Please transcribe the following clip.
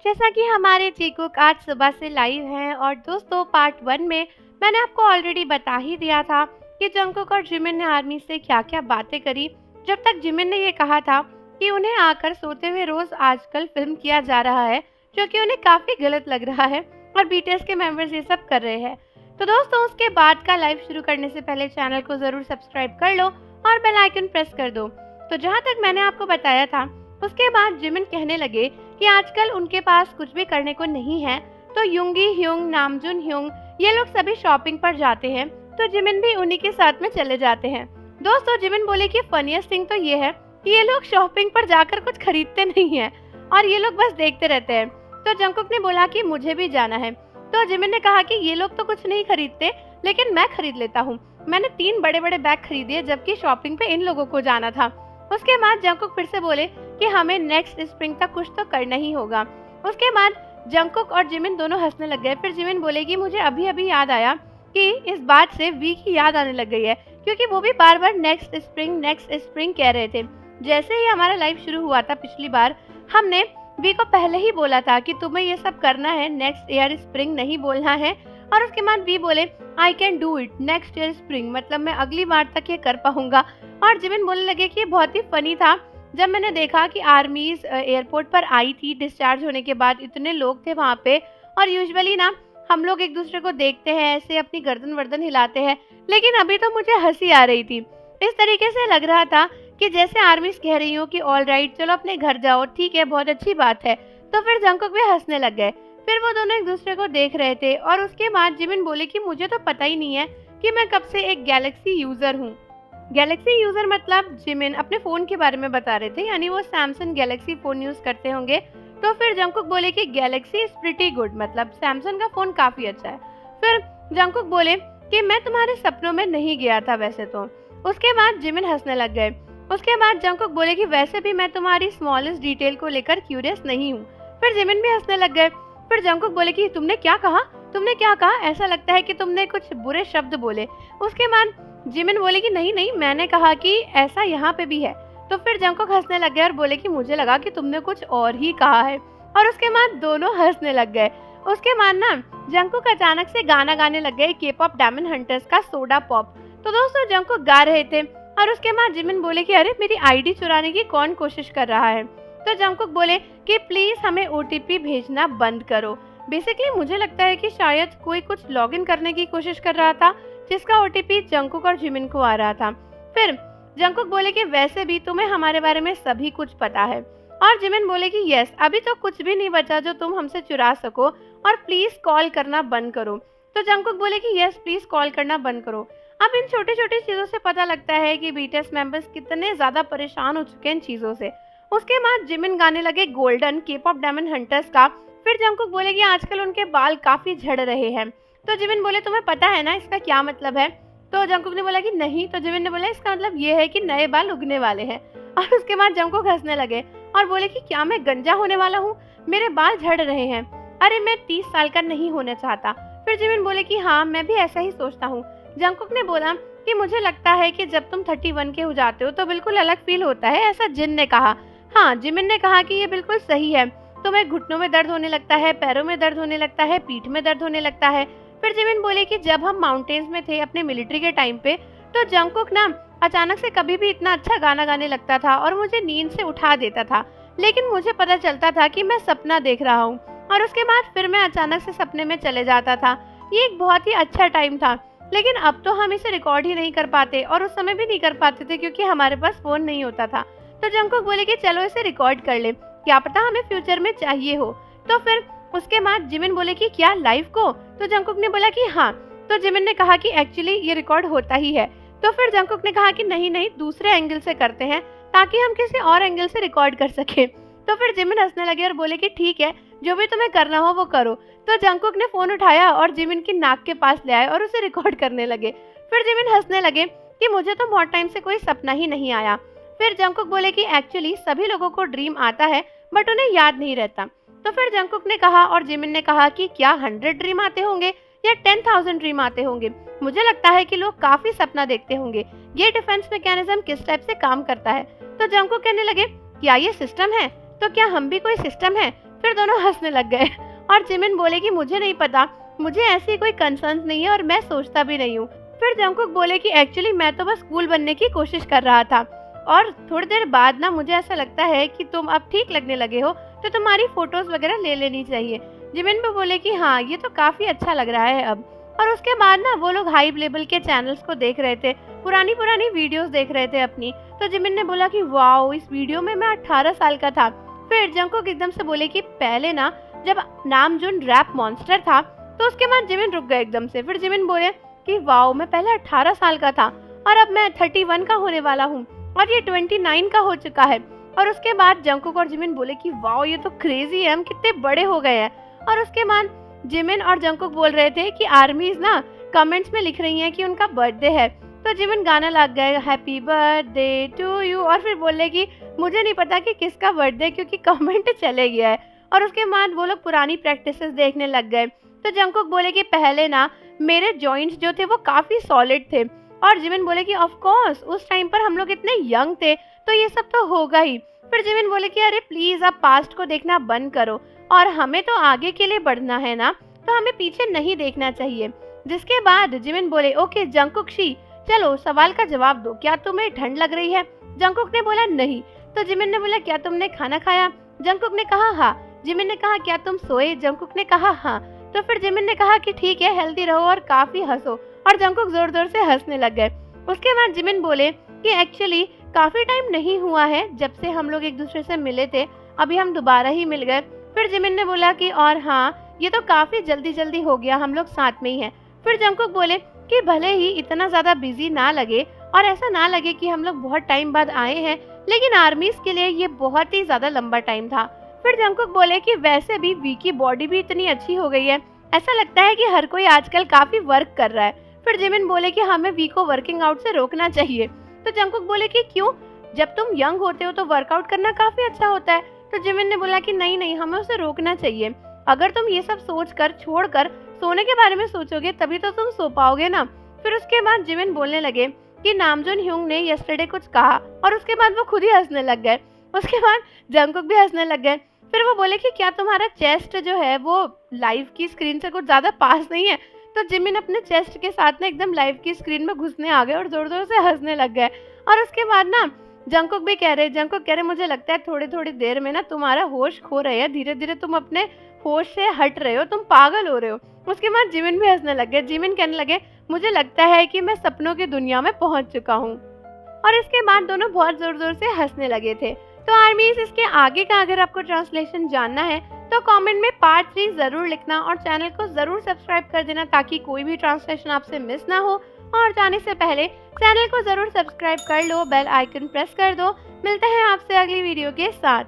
जैसा कि हमारे जीकुक आज सुबह से लाइव हैं और दोस्तों पार्ट 1 में मैंने आपको ऑलरेडी बता ही दिया था कि जंकुक और जिमिन ने आर्मी से क्या-क्या बातें करी। जब तक जिमिन ने ये कहा था कि उन्हें आकर सोते हुए रोज आजकल फिल्म किया जा रहा है, जो कि उन्हें काफी गलत लग रहा है और बीटीएस के मेंबर्स ये सब कर रहे हैं। तो दोस्तों उसके बाद का लाइव शुरू करने से पहले चैनल को जरूर सब्सक्राइब कर लो और बेल आइकन प्रेस कर दो। तो जहाँ तक मैंने आपको बताया था, उसके बाद जिमिन कहने लगे कि आजकल उनके पास कुछ भी करने को नहीं है, तो युंगी ह्युंग, नामजुन ह्युंग ये लोग सभी शॉपिंग पर जाते हैं, तो जिमिन भी उन्हीं के साथ में चले जाते हैं। दोस्तों जिमिन बोले कि फनीएस्ट थिंग तो ये है कि ये लोग शॉपिंग पर जाकर कुछ खरीदते नहीं हैं और ये लोग बस देखते रहते हैं। तो जंकुक ने बोला कि मुझे भी जाना है, तो जिमिन ने कहा कि ये लोग तो कुछ नहीं खरीदते, लेकिन मैं खरीद लेता हूँ। मैंने 3 बड़े-बड़े बैग खरीदे जबकि शॉपिंग पे इन लोगों को जाना था। उसके बाद जंकुक फिर से बोले कि हमें नेक्स्ट स्प्रिंग तक कुछ तो करना ही होगा। उसके बाद जंकुक और जिमिन दोनों हंसने लग गए। फिर जिमिन बोलेगी मुझे अभी याद आया कि इस बात से वी की याद आने लग गई है, क्योंकि वो भी बार बार नेक्स्ट स्प्रिंग कह रहे थे। जैसे ही हमारा लाइव शुरू हुआ था पिछली बार, हमने वी को पहले ही बोला था कि तुम्हें ये सब करना है, नेक्स्ट ईयर स्प्रिंग नहीं बोलना है। और उसके बाद वी बोले I can do it next year spring, मतलब मैं अगली बार तक ये कर पाऊंगा। और जिमिन बोलने लगे कि ये बहुत ही फनी था जब मैंने देखा कि आर्मीज एयरपोर्ट पर आई थी डिस्चार्ज होने के बाद, इतने लोग थे वहाँ पे, और यूजुअली ना हम लोग एक दूसरे को देखते हैं, ऐसे अपनी गर्दन वर्दन हिलाते हैं, लेकिन अभी तो मुझे हंसी आ रही थी। इस तरीके से लग रहा था कि जैसे आर्मीज कह रही हूँ कि ऑल राइट चलो अपने घर जाओ, ठीक है बहुत अच्छी बात है। तो फिर जंकुक भी हंसने लग गए। फिर वो दोनों एक दूसरे को देख रहे थे और उसके बाद जिमिन बोले कि मुझे तो पता ही नहीं है कि मैं कब से एक गैलेक्सी यूजर हूँ। गैलेक्सी यूजर मतलब जिमिन अपने फोन के बारे में बता रहे थे, यानी वो सैमसंग गैलेक्सी फोन यूज करते होंगे। तो फिर जंकुक बोले कि गैलेक्सी इज प्रिटी गुड, मतलब सैमसंग का फोन काफी अच्छा है। फिर जंकुक बोले कि मैं तुम्हारे सपनों में नहीं गया था वैसे तो। उसके बाद जिमिन हंसने लग गए। उसके बाद जंकुक बोले कि वैसे भी मैं तुम्हारी स्मॉलेस्ट डिटेल को लेकर क्यूरियस नहीं हूँ। फिर जिमिन भी हंसने लग गए। फिर जंकुक बोले कि तुमने क्या कहा, ऐसा लगता है कि तुमने कुछ बुरे शब्द बोले। उसके बाद जिमिन बोले कि नहीं मैंने कहा कि ऐसा यहाँ पे भी है। तो फिर जंकुक हंसने लग गए और बोले कि मुझे लगा कि तुमने कुछ और ही कहा है। और उसके बाद दोनों हंसने लग गए। उसके बाद ना जंकुक अचानक से गाना गाने लग गए के-पॉप डायमंड हंटर्स का सोडा पॉप। तो दोस्तों जंकुक गा रहे थे और उसके बाद जिमिन बोले कि अरे मेरी आईडी चुराने की कौन कोशिश कर रहा है। तो जंकुक बोले कि प्लीज हमें ओटीपी भेजना बंद करो। बेसिकली मुझे लगता है कि शायद कोई कुछ लॉगिन करने की कोशिश कर रहा था, जिसका ओटीपी जंकुक और जिमिन को आ रहा था। फिर जंकुक बोले कि वैसे भी तुम्हें हमारे बारे में सभी कुछ पता है। और जिमिन बोले कि यस अभी तो कुछ भी नहीं बचा जो तुम हमसे चुरा सको, और प्लीज कॉल करना बंद करो। तो जंकुक बोले कि यस प्लीज कॉल करना बंद करो। अब इन छोटी छोटी चीजों से पता लगता है कि बीटीएस मेंबर्स कितने ज्यादा परेशान हो चुके हैं इन चीजों से। उसके बाद जिमिन गाने लगे गोल्डन के-पॉप डायमंड हंटर्स का। फिर जंकुक बोले कि आजकल उनके बाल काफी झड़ रहे हैं। तो जिमिन बोले तुम्हें पता है ना इसका क्या मतलब है। तो जंकुक ने बोला कि नहीं। तो जिमिन ने बोला इसका मतलब ये है कि नए बाल उगने वाले हैं। और उसके बाद जंकुक हंसने लगे और बोले कि क्या मैं गंजा होने वाला हूँ, मेरे बाल झड़ रहे हैं, अरे मैं 30 साल का नहीं होना चाहता। फिर जिमिन बोले कि हाँ मैं भी ऐसा ही सोचता हूँ। जंकुक ने बोला कि मुझे लगता है कि जब तुम 31 के हो जाते हो तो बिल्कुल अलग फील होता है, ऐसा जिन ने कहा। हाँ जिमिन ने कहा कि ये बिल्कुल सही है, तुम्हें घुटनों में दर्द होने लगता है, पैरों में दर्द होने लगता है, पीठ में दर्द होने लगता है। फिर जिमिन बोले कि जब हम माउंटेन्स में थे अपने मिलिट्री के टाइम पे, तो जंकुक ना अचानक से कभी भी इतना अच्छा गाना गाने लगता था और मुझे नींद से उठा देता था, लेकिन मुझे पता चलता था कि मैं सपना देख रहा हूँ, और उसके बाद फिर मैं अचानक से सपने में चले जाता था। ये एक बहुत ही अच्छा टाइम था, लेकिन अब तो हम इसे रिकॉर्ड ही नहीं कर पाते, और उस समय भी नहीं कर पाते थे क्योंकि हमारे पास फोन नहीं होता था। तो जंकुक बोले कि चलो इसे रिकॉर्ड कर ले, क्या पता हमें फ्यूचर में चाहिए हो। तो फिर उसके बाद जिमिन बोले कि क्या लाइव को। तो जंकुक ने बोला कि हाँ। तो जिमिन ने कहा कि एक्चुअली ये रिकॉर्ड होता ही है। तो फिर जंकुक ने कहा कि नहीं दूसरे एंगल से करते हैं ताकि हम किसी और एंगल से रिकॉर्ड कर सके। तो फिर जिमिन हंसने लगे और बोले कि ठीक है जो भी तुम्हें करना हो वो करो। तो जंकुक ने फोन उठाया और जिमिन की नाक के पास ले आए और उसे रिकॉर्ड करने लगे। फिर जिमिन हंसने लगे कि मुझे तो बहुत टाइम से कोई सपना ही नहीं आया। फिर जंकुक बोले कि एक्चुअली सभी लोगों को ड्रीम आता है बट उन्हें याद नहीं रहता। तो फिर जंकुक ने कहा और जिमिन ने कहा कि क्या 100 ड्रीम आते होंगे या 10,000 ड्रीम आते होंगे। मुझे लगता है कि लोग काफी सपना देखते होंगे। ये डिफेंस मैकेनिज्म किस टाइप से काम करता है। तो जंकुक कहने लगे क्या ये सिस्टम है, तो क्या हम भी कोई सिस्टम है। फिर दोनों हंसने लग गए और जिमिन बोले कि मुझे नहीं पता, मुझे ऐसी कोई कंसर्न नहीं है और मैं सोचता भी नहीं हूँ। फिर जंगकुक बोले कि एक्चुअली मैं तो बस कूल बनने की कोशिश कर रहा था और थोड़ी देर बाद ना मुझे ऐसा लगता है कि तुम अब ठीक लगने लगे हो, तो तुम्हारी फोटोज वगैरह ले लेनी चाहिए। जिमिन भी बोले कि हाँ, ये तो काफी अच्छा लग रहा है अब। और उसके बाद ना वो लोग हाई लेवल के चैनल्स को देख रहे थे, पुरानी पुरानी वीडियोस देख रहे थे अपनी। तो जिमिन ने बोला कि वाओ, इस वीडियो में मैं 18 साल का था। फिर जंगकुक एकदम से बोले कि पहले ना जब नामजून रैप मॉन्स्टर था, तो उसके बाद जिमिन रुक गए एकदम से। फिर जिमिन बोले कि वाओ, मैं पहले 18 साल का था और अब मैं 31 का होने वाला हूँ और ये 29 का हो चुका है। और उसके बाद जंगकुक और जिमिन बोले कि वाओ, ये तो क्रेजी है, हम कितने बड़े हो गए हैं। और उसके बाद जिमिन और जंगकुक बोल रहे थे कि आर्मीज ना कमेंट्स में लिख रही हैं कि उनका बर्थडे है। तो जिमिन गाना लग गए, हैप्पी बर्थडे टू यू, और फिर बोले कि मुझे नहीं पता कि किसका बर्थडे, क्योंकि कमेंट चले गया है। और उसके बाद वो लोग पुरानी प्रैक्टिसेस देखने लग गए। तो जंगकुक बोले कि पहले ना मेरे जॉइंट्स जो थे वो काफी सॉलिड थे। और जिमिन बोले कि ऑफ कोर्स उस टाइम पर हम लोग इतने यंग थे, तो ये सब तो होगा ही। फिर जिमिन बोले कि अरे प्लीज, आप पास्ट को देखना बंद करो और हमें तो आगे के लिए बढ़ना है ना, तो हमें पीछे नहीं देखना चाहिए। जिसके बाद जिमिन बोले ओके जंगकुक शी, चलो सवाल का जवाब दो, क्या तुम्हें ठंड लग रही है? जंगकुक ने बोला नहीं। तो जिमिन ने बोला क्या तुमने खाना खाया? जंगकुक ने कहा हाँ। जिमिन ने कहा क्या तुम सोए? जंगकुक ने कहा हाँ। तो फिर जिमिन ने कहा कि ठीक है, हेल्दी रहो और काफी हंसो, और जंगकुक जोर जोर से हंसने लग गए। उसके बाद जिमिन बोले कि एक्चुअली काफी टाइम नहीं हुआ है जब से हम लोग एक दूसरे से मिले थे, अभी हम दोबारा ही मिल गए। फिर जिमिन ने बोला कि और हाँ, ये तो काफी जल्दी जल्दी हो गया, हम लोग साथ में ही हैं। फिर जंगकुक बोले कि भले ही इतना ज्यादा बिजी ना लगे और ऐसा ना लगे कि हम लोग बहुत टाइम बाद आए हैं, लेकिन आर्मीज के लिए ये बहुत ही ज्यादा लंबा टाइम था। फिर जंगकुक बोले कि वैसे भी वी की बॉडी भी इतनी अच्छी हो गई है, ऐसा लगता है कि हर कोई आजकल काफी वर्क कर रहा है। फिर जिमिन बोले कि हमें वी को वर्किंग आउट से रोकना चाहिए। तो जंगकुक बोले कि क्यों, जब तुम यंग होते हो तो वर्कआउट करना काफी अच्छा होता है। तो जिमिन ने बोला कि नहीं नहीं, हमें उसे रोकना चाहिए। अगर तुम ये सब सोच कर छोड़कर सोने के बारे में सोचोगे तभी तो तुम सो पाओगे ना। फिर उसके बाद जिमिन बोलने लगे कि नामजून ह्यूंग ने यस्टरडे कुछ कहा, और उसके बाद वो खुद ही हंसने लग गए। उसके बाद जंगकुक भी हंसने लग गए। फिर वो बोले कि क्या तुम्हारा चेस्ट जो है वो लाइव की स्क्रीन से कुछ ज्यादा पास नहीं है? तो जिमिन अपने चेस्ट के साथ ना एकदम लाइव की स्क्रीन में घुसने आ गए और जोर जोर से हंसने लग गए। और उसके बाद ना जंगकुक कह रहे मुझे लगता है थोड़ी थोड़ी देर में ना तुम्हारा होश खो रहे हैं, धीरे धीरे तुम अपने होश से हट रहे हो, तुम पागल हो रहे हो। उसके बाद जिमिन भी हंसने लग गए। जिमिन कहने लगे मुझे लगता है कि मैं सपनों की दुनिया में पहुंच चुका हूँ। और इसके बाद दोनों बहुत जोर जोर से हंसने लगे थे। तो आर्मीज, इसके आगे का अगर आपको ट्रांसलेशन जानना है तो कमेंट में पार्ट 3 जरूर लिखना और चैनल को जरूर सब्सक्राइब कर देना ताकि कोई भी ट्रांसलेशन आपसे मिस ना हो। और जाने से पहले चैनल को जरूर सब्सक्राइब कर लो, बेल आइकन प्रेस कर दो। मिलते हैं आपसे अगली वीडियो के साथ।